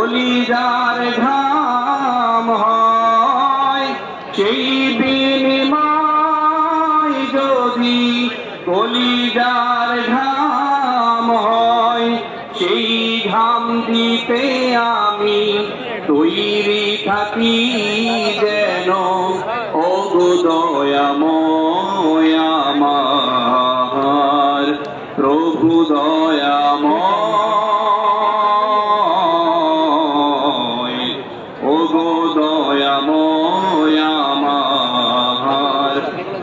কলিজার ঘাম হয়, সেই বিনিময় যদি কলিজার ঘাম হয়, সেই ঘাম দিতে আমি তৈরি থাকি যেন। ওগো দয়াময় আমার প্রভু দয়াময়, ওগো দয়াময় আমার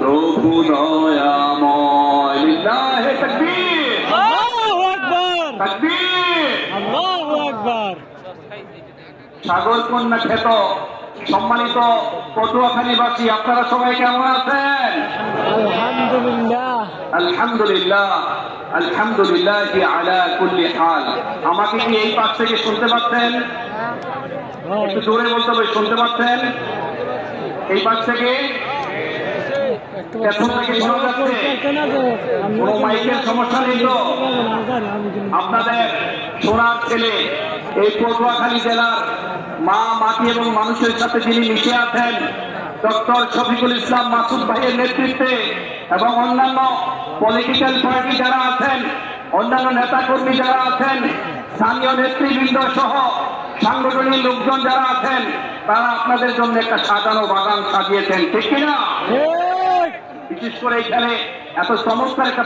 প্রভু দয়াময়। লিল্লাহে তাকবীর, আল্লাহু আকবার, তাকবীর, আল্লাহু আকবার। সাগর কন্যা খ্যাত সম্মানিত পটুয়াখালীবাসী, আপনারা সবাই কেমন আছেন? আলহামদুলিল্লাহ, আলহামদুলিল্লাহ, আলহামদুলিল্লাহ আলা কুল্লি হাল। আমাকে কি এই পাশ থেকে শুনতে পাচ্ছেন? একটু জোরে বলতে হবে, শুনতে পাচ্ছেন? এই পাশ থেকে পেছন থেকে শোনা যাচ্ছে? কোনো মাইকের সমস্যা নেই তো? আপনাদের সোনার ছেলে এই পটুয়াখালী জেলার মা, মাটি এবং মানুষের সাথে যিনি মিশে আছেন, ডক্টর শফিকুল ইসলাম মাসুদ ভাইয়ের নেতৃত্বে এবং অন্যান্য পলিটিক্যাল পার্টি যারা আছেন, অন্যান্য নেতাকর্মী যারা আছেন, স্থানীয় নেতৃবৃন্দ সহ সাংগঠনিক লোকজন যারা আছেন, তারা আপনাদের জন্য একটা সাজানো বাগান সাজিয়েছেন, ঠিক কিনা? বিশেষ করে এখানে এত চমৎকার একটা